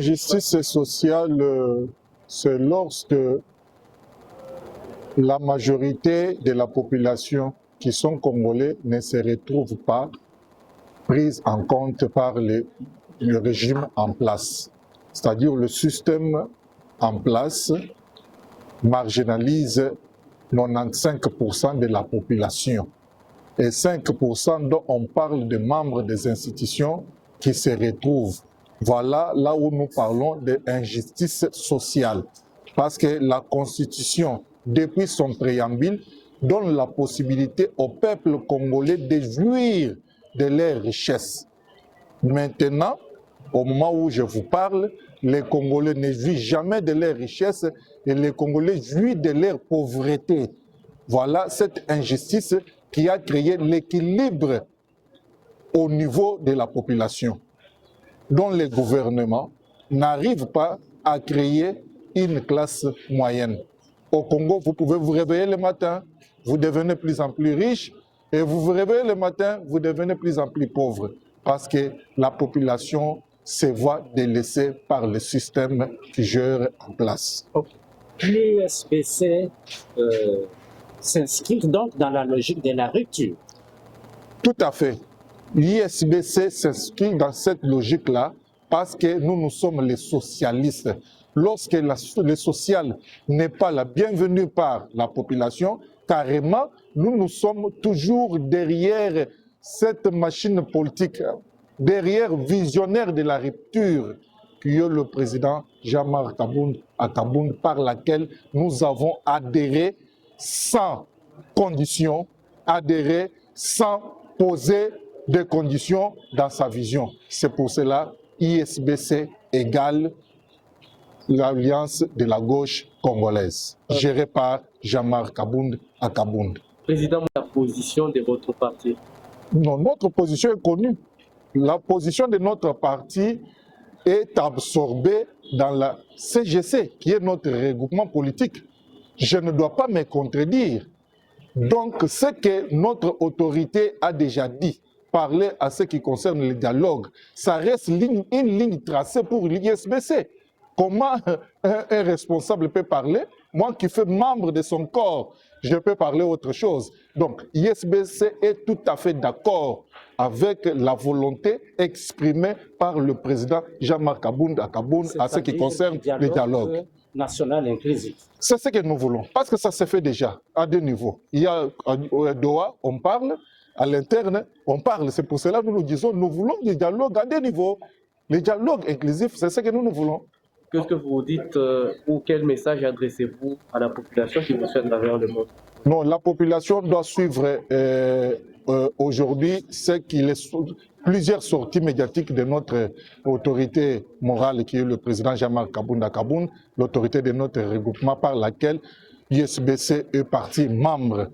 L'injustice sociale, c'est lorsque la majorité de la population qui sont congolais ne se retrouve pas prise en compte par le régime en place. C'est-à-dire le système en place marginalise 95% de la population. Et 5% dont on parle de membres des institutions qui se retrouvent. Voilà là où nous parlons d'injustice sociale. Parce que la Constitution, depuis son préambule, donne la possibilité au peuple congolais de jouir de leurs richesses. Maintenant, au moment où je vous parle, les Congolais ne jouissent jamais de leurs richesses et les Congolais jouissent de leur pauvreté. Voilà cette injustice qui a créé l'équilibre au niveau de la population, dont les gouvernements n'arrivent pas à créer une classe moyenne. Au Congo, vous pouvez vous réveiller le matin, vous devenez de plus en plus riche, et vous vous réveillez le matin, vous devenez de plus en plus pauvre, parce que la population se voit délaissée par le système qui gère en place. L'USBC s'inscrit donc dans la logique de la rupture. Tout à fait. L'ISBC s'inscrit dans cette logique-là parce que nous sommes les socialistes. Lorsque le social n'est pas la bienvenue par la population, carrément, nous sommes toujours derrière cette machine politique, derrière visionnaire de la rupture qui est le président Jean-Marc Kabund, par laquelle nous avons adhéré sans condition, adhéré sans poser des conditions dans sa vision. C'est pour cela ISBC égale l'Alliance de la gauche congolaise, gérée par Jean-Marc Kabund. Président, la position de votre parti? Non, notre position est connue. La position de notre parti est absorbée dans la CGC, qui est notre regroupement politique. Je ne dois pas me contredire. Donc, ce que notre autorité a déjà dit, parler à ce qui concerne le dialogue, ça reste une ligne tracée pour l'ISBC. Comment un responsable peut parler? Moi qui fais membre de son corps, je peux parler autre chose. Donc, l'ISBC est tout à fait d'accord avec la volonté exprimée par le président Jean-Marc Kabund à ce qui concerne le dialogue national inclusif. C'est ce que nous voulons, parce que ça se fait déjà à deux niveaux. Il y a à Doha, on parle, à l'interne, on parle. C'est pour cela que nous disons, nous voulons du dialogue à deux niveaux. Le dialogue inclusif, c'est ce que nous voulons. Qu'est-ce que vous dites ou quel message adressez-vous à la population qui vous suit à travers le monde? Non, la population doit suivre aujourd'hui plusieurs sorties médiatiques de notre autorité morale qui est le président Jean-Marc Kabund, l'autorité de notre regroupement par laquelle l'USBC est partie membre.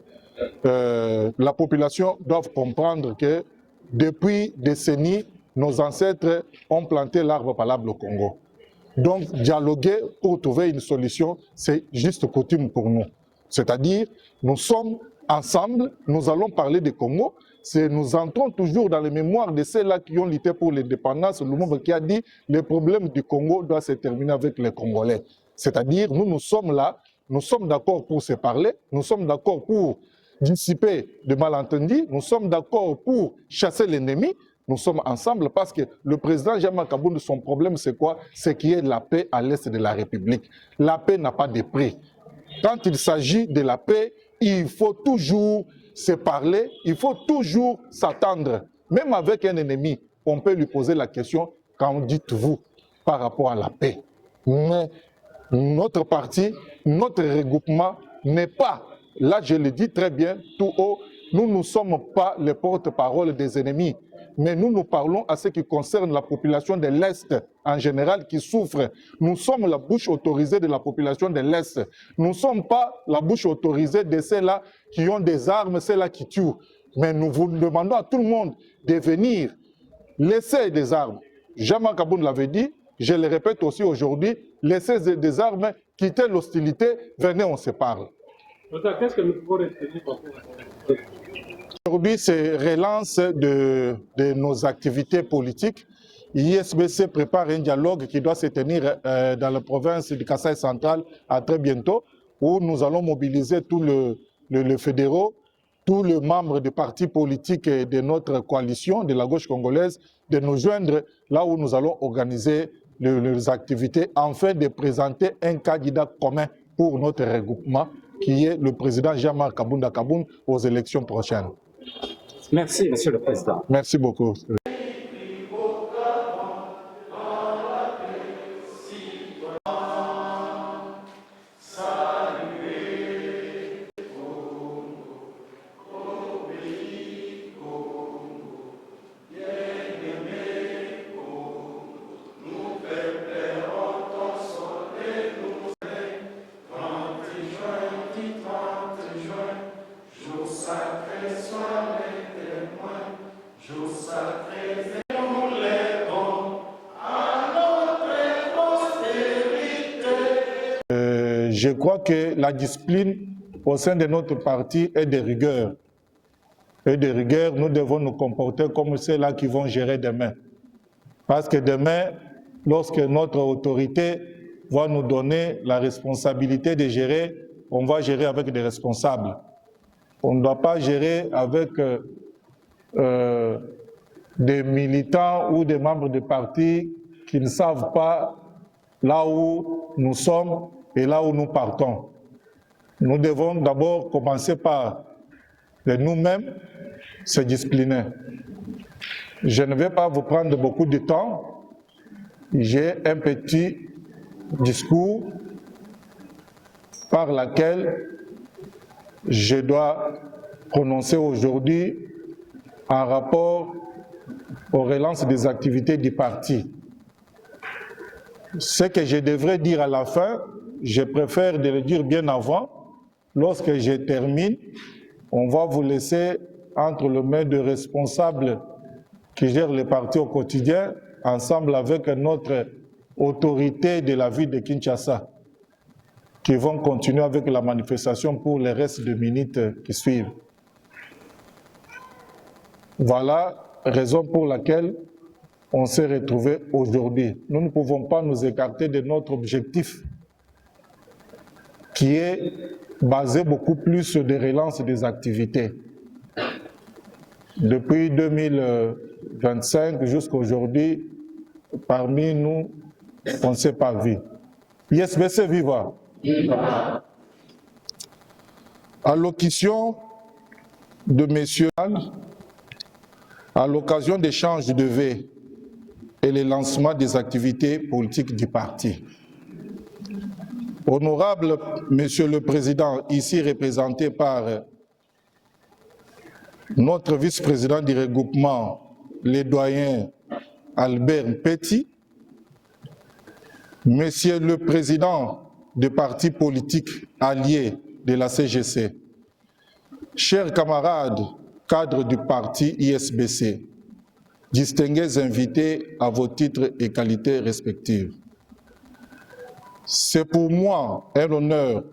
La population doit comprendre que depuis des décennies, nos ancêtres ont planté l'arbre palable au Congo. Donc, dialoguer pour trouver une solution, c'est juste coutume pour nous. C'est-à-dire, nous sommes ensemble, nous allons parler du Congo. Nous entrons toujours dans les mémoires de ceux-là qui ont lutté pour l'indépendance. Lumumba qui a dit le problème du Congo doit se terminer avec les Congolais. C'est-à-dire, nous sommes là, nous sommes d'accord pour se parler, nous sommes d'accord pour dissiper de malentendus, nous sommes d'accord pour chasser l'ennemi. Nous sommes ensemble parce que le président Jean-Marc Kabund, son problème c'est quoi? C'est qu'il y ait la paix à l'est de la République. La paix n'a pas de prix. Quand il s'agit de la paix, il faut toujours se parler, il faut toujours s'attendre. Même avec un ennemi, on peut lui poser la question, qu'en dites-vous par rapport à la paix? Mais notre parti, notre regroupement n'est pas, là je le dis très bien, tout haut, nous ne sommes pas les porte-parole des ennemis. Mais nous parlons à ce qui concerne la population de l'Est en général qui souffre. Nous sommes la bouche autorisée de la population de l'Est. Nous ne sommes pas la bouche autorisée de ceux-là qui ont des armes, ceux-là qui tuent. Mais nous vous demandons à tout le monde de venir laisser des armes. Jean-Marc Kabund l'avait dit, je le répète aussi aujourd'hui, laissez des armes, quittez l'hostilité, venez, on se parle. Qu'est-ce que nous pouvons retenir? Aujourd'hui, c'est relance de nos activités politiques l'ISBC prépare un dialogue qui doit se tenir dans la province du Kasaï central à très bientôt, où nous allons mobiliser tous les fédéraux, tous les membres des partis politiques de notre coalition de la gauche congolaise, de nous joindre là où nous allons organiser les activités, afin de présenter un candidat commun pour notre regroupement, qui est le président Jean-Marc Kabunda Kaboun aux élections prochaines. Merci, Monsieur le Président. Merci beaucoup. Je crois que la discipline au sein de notre parti est de rigueur. Et de rigueur, nous devons nous comporter comme ceux-là qui vont gérer demain. Parce que demain, lorsque notre autorité va nous donner la responsabilité de gérer, on va gérer avec des responsables. On ne doit pas gérer avec des militants ou des membres de parti qui ne savent pas là où nous sommes et là où nous partons. Nous devons d'abord commencer par nous-mêmes se discipliner. Je ne vais pas vous prendre beaucoup de temps. J'ai un petit discours par lequel je dois prononcer aujourd'hui en rapport aux relances des activités du parti. Ce que je devrais dire à la fin, je préfère de le dire bien avant. Lorsque je termine, on va vous laisser entre les mains de responsables qui gèrent le parti au quotidien, ensemble avec notre autorité de la ville de Kinshasa, qui vont continuer avec la manifestation pour les restes de minutes qui suivent. Voilà la raison pour laquelle on s'est retrouvés aujourd'hui. Nous ne pouvons pas nous écarter de notre objectif, qui est basé beaucoup plus sur des relances des activités. Depuis 2025 jusqu'à aujourd'hui, parmi nous, on ne s'est pas vu. ISBC viva. Allocution de messieurs à l'occasion d'échanges de vœux et le lancement des activités politiques du parti. Honorable Monsieur le Président, ici représenté par notre vice-président du regroupement, le doyen Albert Petit, Monsieur le Président du parti politique allié de la CGC, chers camarades cadres du parti ISBC, distingués invités à vos titres et qualités respectives. C'est pour moi un honneur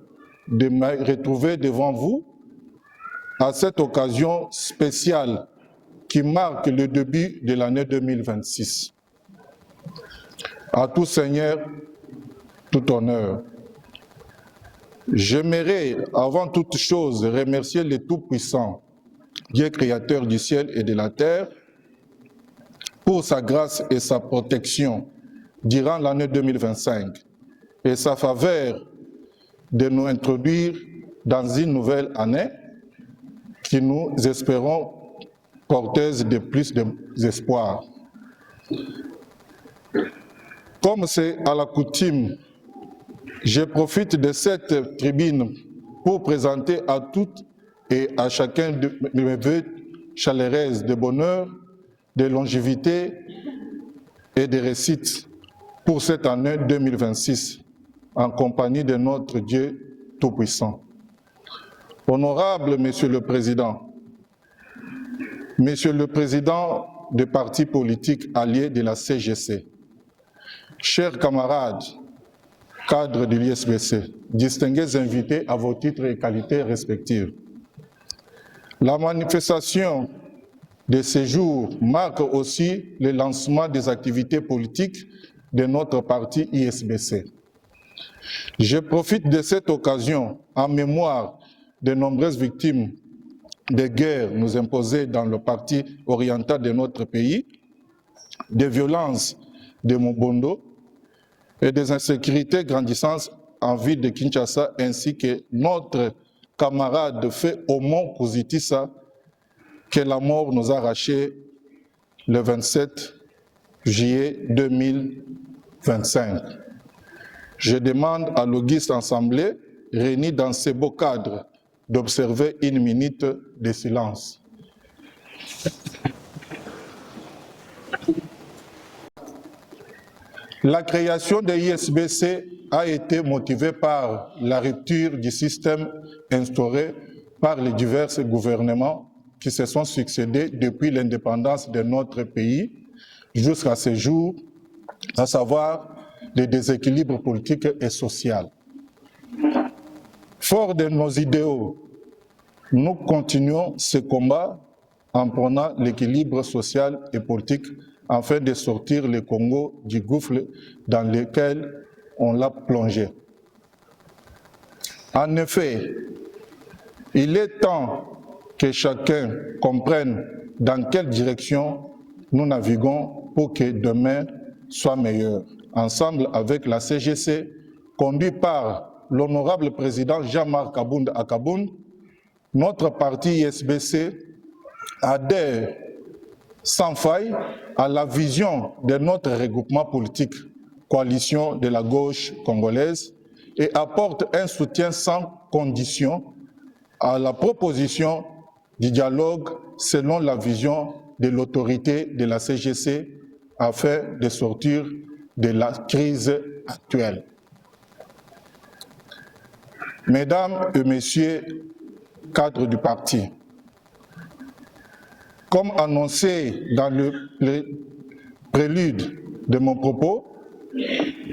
de me retrouver devant vous à cette occasion spéciale qui marque le début de l'année 2026. À tout Seigneur, tout honneur. J'aimerais, avant toute chose, remercier le Tout-Puissant, Dieu créateur du ciel et de la terre, pour sa grâce et sa protection durant l'année 2025 et sa faveur de nous introduire dans une nouvelle année qui nous espérons porteuse de plus d'espoir. Comme c'est à la coutume, je profite de cette tribune pour présenter à toutes et à chacun de mes vœux chaleureux de bonheur, de longévité et de réussite pour cette année 2026, en compagnie de notre Dieu Tout-Puissant. Honorable Monsieur le Président, Monsieur le Président du parti politique allié de la CGC, chers camarades, cadres de l'ISBC, distingués invités à vos titres et qualités respectives, la manifestation de ces jours marque aussi le lancement des activités politiques de notre parti ISBC. Je profite de cette occasion en mémoire de nombreuses victimes de guerres nous imposées dans le parti oriental de notre pays, des violences de Mobondo et des insécurités grandissantes en ville de Kinshasa, ainsi que notre camarade fait Omon Kouzitissa, que la mort nous a arraché le 27 juillet 2025. Je demande à l'auguste assemblée, réunie dans ce beau cadre, d'observer une minute de silence. La création de l'ISBC a été motivée par la rupture du système instauré par les divers gouvernements qui se sont succédés depuis l'indépendance de notre pays jusqu'à ce jour, à savoir les déséquilibres politiques et sociaux. Fort de nos idéaux, nous continuons ce combat en prenant l'équilibre social et politique afin de sortir le Congo du gouffre dans lequel on l'a plongé. En effet, il est temps que chacun comprenne dans quelle direction nous naviguons pour que demain soit meilleur. Ensemble avec la CGC, conduit par l'honorable président Jean-Marc Kabound Akaboun, notre parti ISBC adhère sans faille à la vision de notre regroupement politique, coalition de la gauche congolaise, et apporte un soutien sans condition à la proposition du dialogue selon la vision de l'autorité de la CGC afin de sortir de la crise actuelle. Mesdames et messieurs, cadres du parti, comme annoncé dans le prélude de mon propos,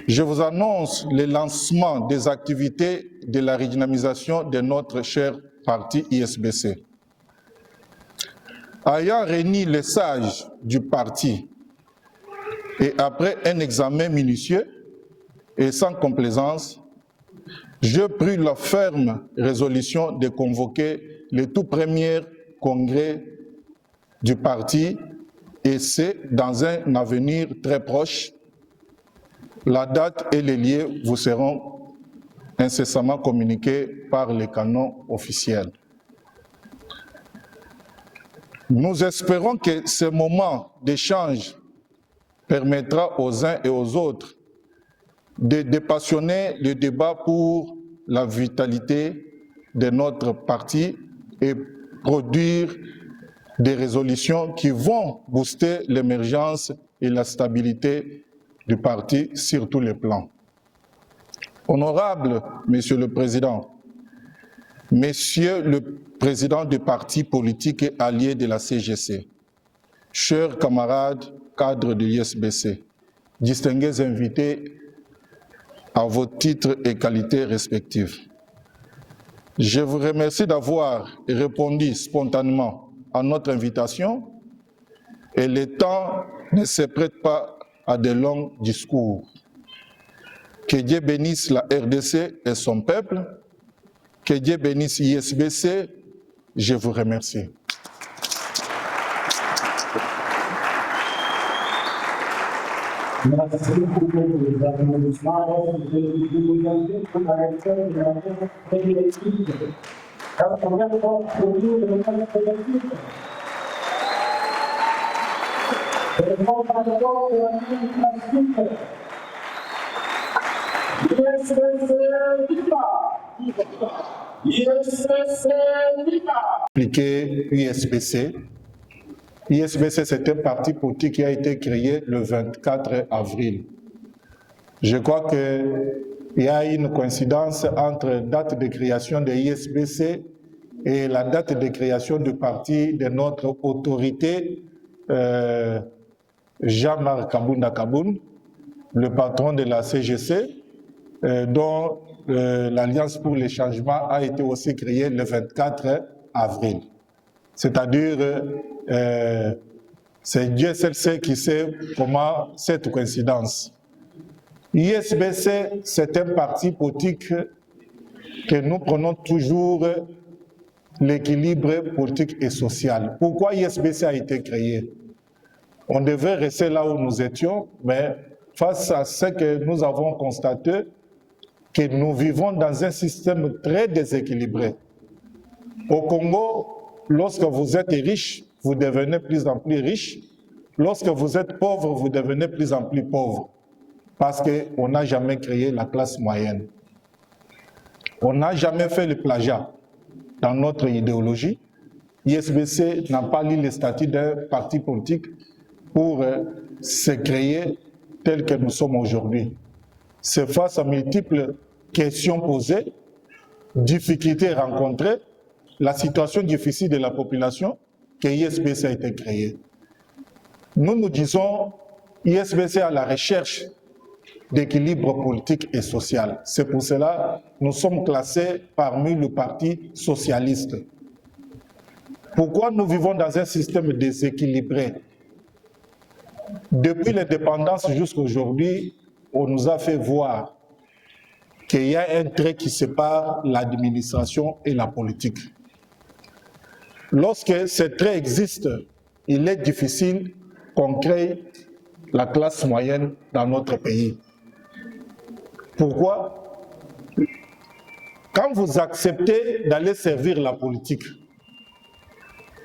je vous annonce le lancement des activités de la redynamisation de notre cher parti ISBC. Ayant réuni les sages du parti et après un examen minutieux et sans complaisance, je pris la ferme résolution de convoquer le tout premier congrès du parti, et c'est dans un avenir très proche. La date et les lieux vous seront incessamment communiqués par les canaux officiels. Nous espérons que ce moment d'échange permettra aux uns et aux autres de dépassionner le débat pour la vitalité de notre parti et produire des résolutions qui vont booster l'émergence et la stabilité du parti sur tous les plans. Honorable Monsieur le Président, Monsieur le Président du parti politique et allié de la CGC, chers camarades cadres de l'ISBC, distingués invités à vos titres et qualités respectifs. Je vous remercie d'avoir répondu spontanément à notre invitation et le temps ne se prête pas à de longs discours. Que Dieu bénisse la RDC et son peuple, que Dieu bénisse l'ISBC, je vous remercie. Merci beaucoup pour les applaudissements. Je vous invite pour la lecture de la collective. La première fois autour de notre collective. Le grand patron de la plastique. ISBC Viva! ISBC Viva! Appliquer ISBC. ISBC, c'est un parti politique qui a été créé le 24 avril. Je crois qu'il y a une coïncidence entre la date de création de l'ISBC et la date de création du parti de notre autorité, Jean-Marc Kabound Akaboun, le patron de la CGC, dont l'Alliance pour les changements a été aussi créée le 24 avril. C'est-à-dire c'est Dieu seul sait qui sait comment cette coïncidence. ISBC, c'est un parti politique que nous prenons toujours l'équilibre politique et social. Pourquoi ISBC a été créé? On devait rester là où nous étions, mais face à ce que nous avons constaté, que nous vivons dans un système très déséquilibré. Au Congo, lorsque vous êtes riche, vous devenez plus en plus riche. Lorsque vous êtes pauvre, vous devenez plus en plus pauvre. Parce qu'on n'a jamais créé la classe moyenne. On n'a jamais fait le plagiat dans notre idéologie. ISBC n'a pas lu les statuts d'un parti politique pour se créer tel que nous sommes aujourd'hui. C'est face à multiples questions posées, difficultés rencontrées, la situation difficile de la population, que ISBC a été créé. Nous nous disons, ISBC à la recherche d'équilibre politique et social. C'est pour cela que nous sommes classés parmi le parti socialiste. Pourquoi nous vivons dans un système déséquilibré? Depuis l'indépendance jusqu'à aujourd'hui, on nous a fait voir qu'il y a un trait qui sépare l'administration et la politique. Lorsque ce trait existe, il est difficile qu'on crée la classe moyenne dans notre pays. Pourquoi? Quand vous acceptez d'aller servir la politique,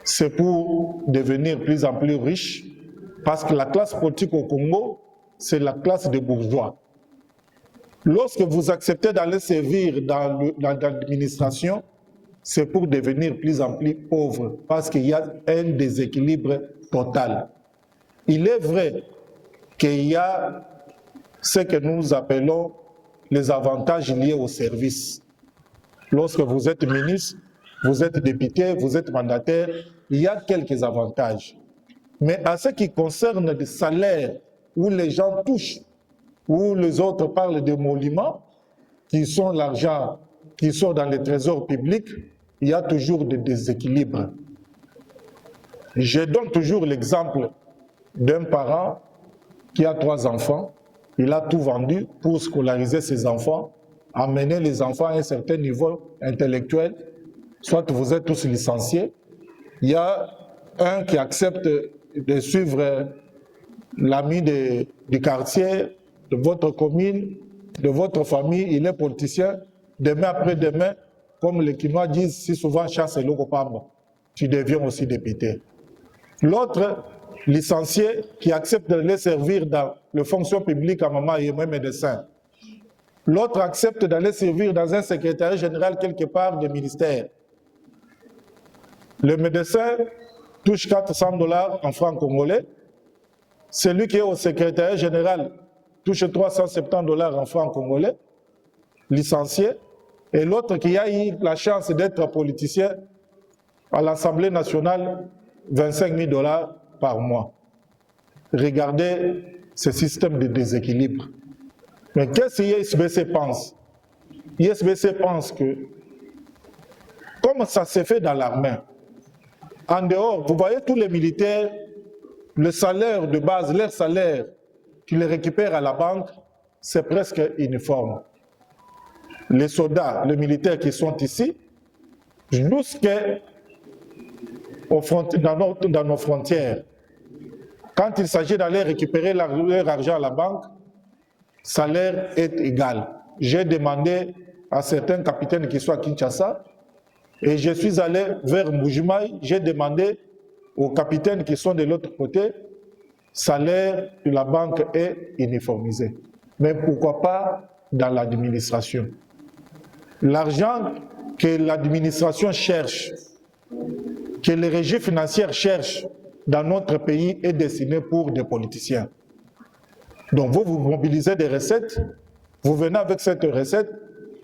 c'est pour devenir plus en plus riche, parce que la classe politique au Congo, c'est la classe des bourgeois. Lorsque vous acceptez d'aller servir dans l'administration, c'est pour devenir plus en plus pauvre, parce qu'il y a un déséquilibre total. Il est vrai qu'il y a ce que nous appelons les avantages liés au service. Lorsque vous êtes ministre, vous êtes député, vous êtes mandataire, il y a quelques avantages. Mais à ce qui concerne les salaires, où les gens touchent, où les autres parlent d'émoluments, qui sont l'argent qui sort dans les trésors publics, il y a toujours des déséquilibres. Je donne toujours l'exemple d'un parent qui a 3 enfants. Il a tout vendu pour scolariser ses enfants, amener les enfants à un certain niveau intellectuel, soit vous êtes tous licenciés. Il y a un qui accepte de suivre l'ami du quartier, de votre commune, de votre famille, il est politicien. Demain après-demain, comme les Quinois disent si souvent, chasse et l'Okopamba, tu deviens aussi député. L'autre, licencié, qui accepte de les servir dans les fonctions publiques à maman et moi médecin. L'autre accepte d'aller servir dans un secrétariat général quelque part du ministère. Le médecin touche 400 $ en francs congolais. Celui qui est au secrétariat général touche 370 $ en francs congolais, licencié. Et l'autre qui a eu la chance d'être politicien à l'Assemblée nationale, 25 000 $ par mois. Regardez ce système de déséquilibre. Mais qu'est-ce que ISBC pense? ISBC pense que, comme ça s'est fait dans l'armée, en dehors, vous voyez tous les militaires, le salaire de base, leur salaire qu'ils récupèrent à la banque, c'est presque uniforme. Les soldats, les militaires qui sont ici, dans nos frontières, quand il s'agit d'aller récupérer leur argent à la banque, salaire est égal. J'ai demandé à certains capitaines qui sont à Kinshasa, et je suis allé vers Mbujimaï, j'ai demandé aux capitaines qui sont de l'autre côté, salaire de la banque est uniformisé. Mais pourquoi pas dans l'administration? L'argent que l'administration cherche, que les régies financières cherchent dans notre pays est destiné pour des politiciens. Donc vous mobilisez des recettes, vous venez avec cette recette,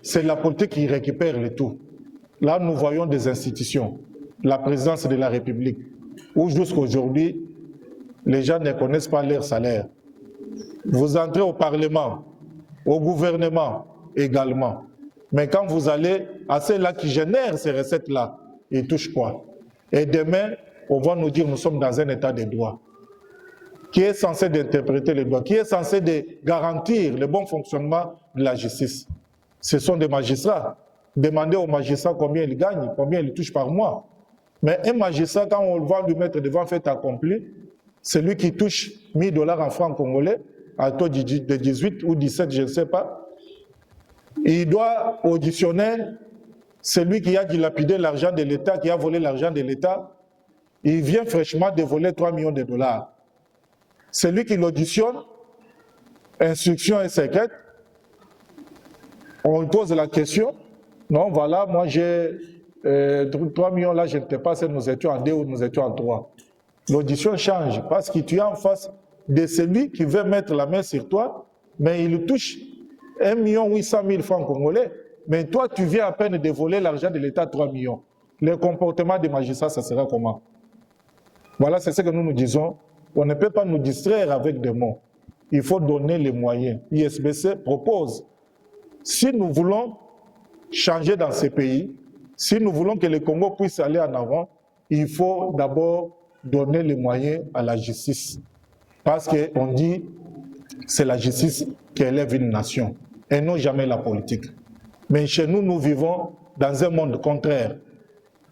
c'est la politique qui récupère le tout. Là, nous voyons des institutions, la présidence de la République, où jusqu'à aujourd'hui, les gens ne connaissent pas leur salaire. Vous entrez au Parlement, au gouvernement également. Mais quand vous allez à ceux-là qui génèrent ces recettes-là, ils touchent quoi? Et demain, on va nous dire que nous sommes dans un état de droit. Qui est censé d'interpréter les droits, qui est censé de garantir le bon fonctionnement de la justice. Ce sont des magistrats. Demandez aux magistrats combien ils gagnent, combien ils touchent par mois. Mais un magistrat, quand on va lui mettre devant fait accompli, c'est lui qui touche 1 000 $ en francs congolais, à taux de 18 ou 17, je ne sais pas. Il doit auditionner celui qui a dilapidé l'argent de l'État, qui a volé l'argent de l'État. Il vient fraîchement de voler 3 millions de $. Celui qui l'auditionne, instruction est secrète, on lui pose la question, non, voilà, moi j'ai 3 millions là, je ne sais pas si nous étions en 2 ou nous étions en 3. L'audition change parce que tu es en face de celui qui veut mettre la main sur toi, mais il touche 1 800 000 francs congolais, mais toi tu viens à peine de voler l'argent de l'État 3 millions. Le comportement des magistrats, ça sera comment? Voilà, c'est ce que nous nous disons. On ne peut pas nous distraire avec des mots. Il faut donner les moyens. ISBC propose, si nous voulons changer dans ces pays, si nous voulons que le Congo puisse aller en avant, il faut d'abord donner les moyens à la justice. Parce qu'on dit que c'est la justice qui élève une nation, et non jamais la politique. Mais chez nous, nous vivons dans un monde contraire.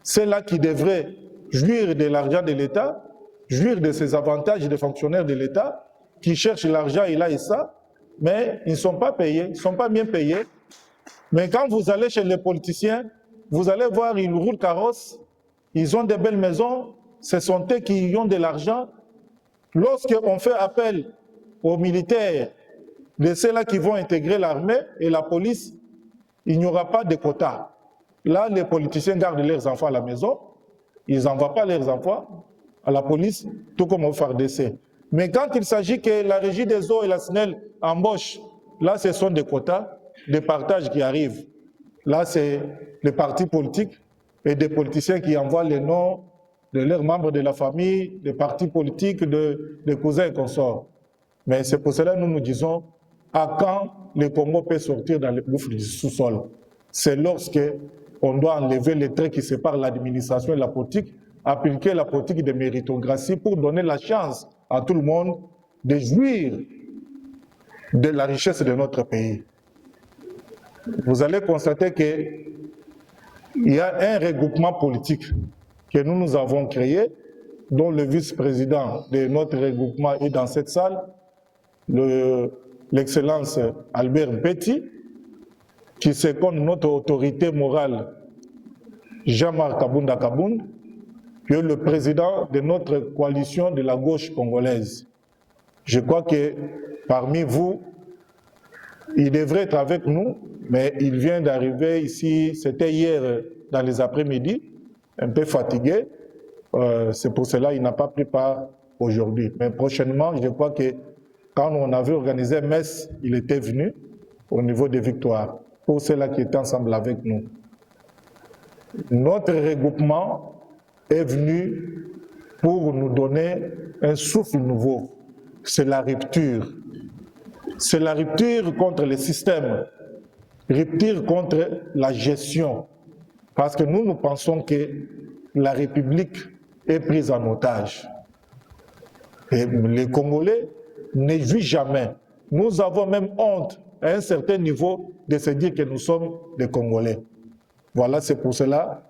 C'est là qui devrait jouir de l'argent de l'État, jouir de ses avantages des fonctionnaires de l'État, qui cherchent l'argent et là et ça, mais ils ne sont pas payés, ils ne sont pas bien payés. Mais quand vous allez chez les politiciens, vous allez voir, ils roulent carrosse, ils ont de belles maisons, ce sont eux qui ont de l'argent. Lorsqu'on fait appel aux militaires, de ceux-là qui vont intégrer l'armée et la police, il n'y aura pas de quotas. Là, les politiciens gardent leurs enfants à la maison, ils n'envoient pas leurs enfants à la police, tout comme au FARDC. Mais quand il s'agit que la régie des eaux et la SNEL embauchent, là, ce sont des quotas, des partages qui arrivent. Là, c'est les partis politiques et des politiciens qui envoient les noms de leurs membres de la famille, des partis politiques, des cousins et consorts. Mais c'est pour cela que nous nous disons, à quand le Congo peut sortir dans le gouffre du sous-sol? C'est lorsque on doit enlever les traits qui séparent l'administration et la politique, appliquer la politique de méritocratie pour donner la chance à tout le monde de jouir de la richesse de notre pays. Vous allez constater qu'il y a un regroupement politique que nous avons créé, dont le vice-président de notre regroupement est dans cette salle, l'excellence Albert Petit, qui seconde notre autorité morale, Jean-Marc Kabunda Kabound, qui est le président de notre coalition de la gauche congolaise. Je crois que parmi vous, il devrait être avec nous, mais il vient d'arriver ici, c'était hier dans les après-midi, un peu fatigué. C'est pour cela qu'il n'a pas pris part aujourd'hui. Mais prochainement, je crois que quand on avait organisé messe, il était venu au niveau des victoires, pour ceux-là qui étaient ensemble avec nous. Notre regroupement est venu pour nous donner un souffle nouveau. C'est la rupture. C'est la rupture contre le système, rupture contre la gestion. Parce que nous pensons que la République est prise en otage. Et les Congolais ne jouent jamais. Nous avons même honte à un certain niveau de se dire que nous sommes des Congolais. Voilà, c'est pour cela,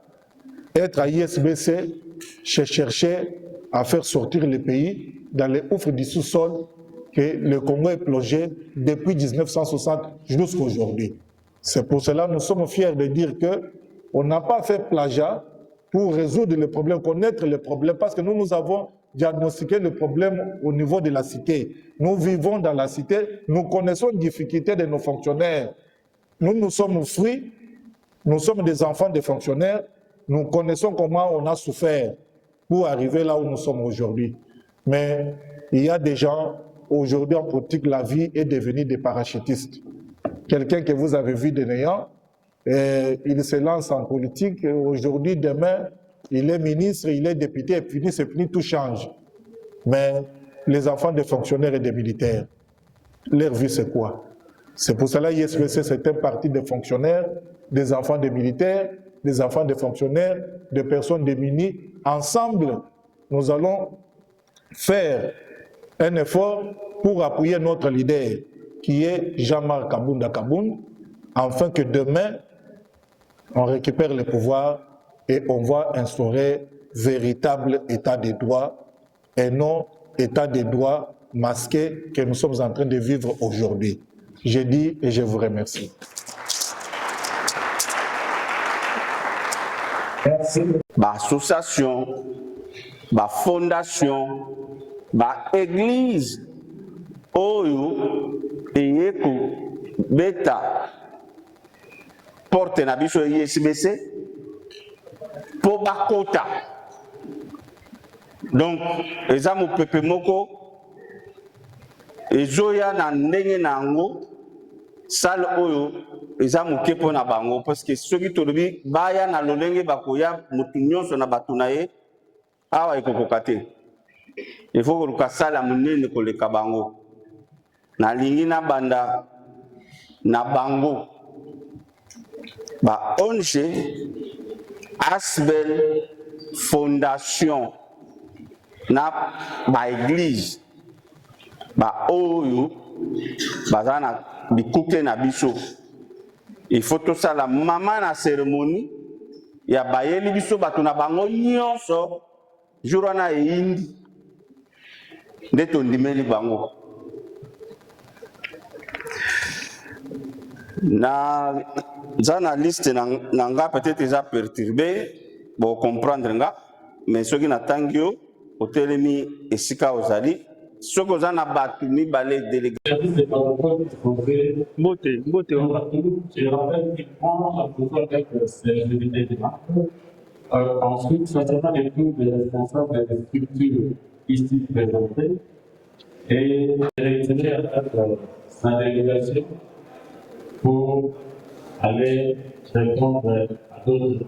être à ISBC, c'est chercher à faire sortir le pays dans les gouffres du sous-sol que le Congo est plongé depuis 1960 jusqu'à aujourd'hui. C'est pour cela que nous sommes fiers de dire qu'on n'a pas fait plagiat pour résoudre le problème, connaître le problème, parce que nous avons diagnostiqué le problème au niveau de la cité. Nous vivons dans la cité, nous connaissons les difficultés de nos fonctionnaires. Nous sommes fruits, nous sommes des enfants des fonctionnaires, nous connaissons comment on a souffert pour arriver là où nous sommes aujourd'hui. Mais il y a des gens, aujourd'hui en politique, la vie est devenue des parachutistes. Quelqu'un que vous avez vu de néant, il se lance en politique, aujourd'hui, demain, il est ministre, il est député, et c'est fini, tout change. Mais les enfants des fonctionnaires et des militaires, leur vie c'est quoi? C'est pour cela que l'ISBC c'est un parti de fonctionnaires, des enfants des militaires, des enfants des fonctionnaires, des personnes démunies. Ensemble, nous allons faire un effort pour appuyer notre leader, qui est Jean-Marc Kabunda Kaboun, afin que demain, on récupère le pouvoir et on va instaurer véritable état de droit et non état de droit masqué que nous sommes en train de vivre aujourd'hui. Je dis et je vous remercie. Association, fondation, église, oyo, eyeko, beta, porte na biso ISBC, po bakota. Donc, eza mo pepe moko, ezoya na ndenge nango, sale oyo, eza moke po na bango, parce que ceux qui tolobi, baya na lolenge bakoya, mutu nyonso na batu na ye, awa ekokoka te. Il faut que sala munene koleka bango. Na lingi na banda, na bango, ba ONG, Asbel Fondation, na ba église, ba oyo, bazana bikuke na biso. Il faut tout ça la maman na cérémonie, ya bayeli biso batu na bango nyonso, jour na indi, nde tondimeli bango. Na zana liste nanga peut-être déjà perturbé, bon comprendre nga, mais ceux qui n'attendent yo, au telemi esika ozali, ceux qui zana batu mi balé délégué. Beauté. Je rappelle qu'il prend la photo avec les démarches. Ensuite, ça sera les tours des responsables des structures ici présentées et réitérer à sa délégation pour aller répondre à d'autres.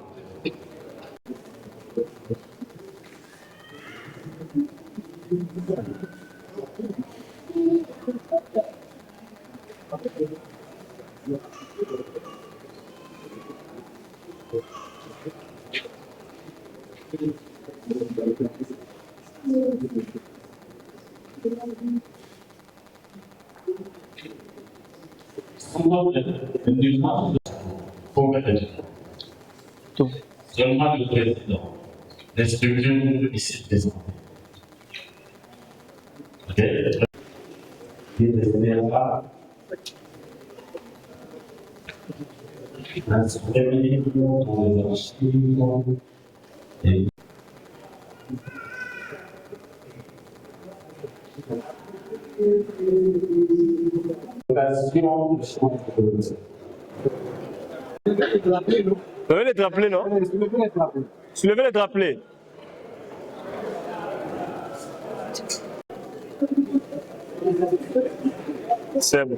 Seulement le président, les structures ici présentes. Ok? Il désignera un premier dans les archives et Levez les drapelés, non? Soulevez les drapelés. C'est bon.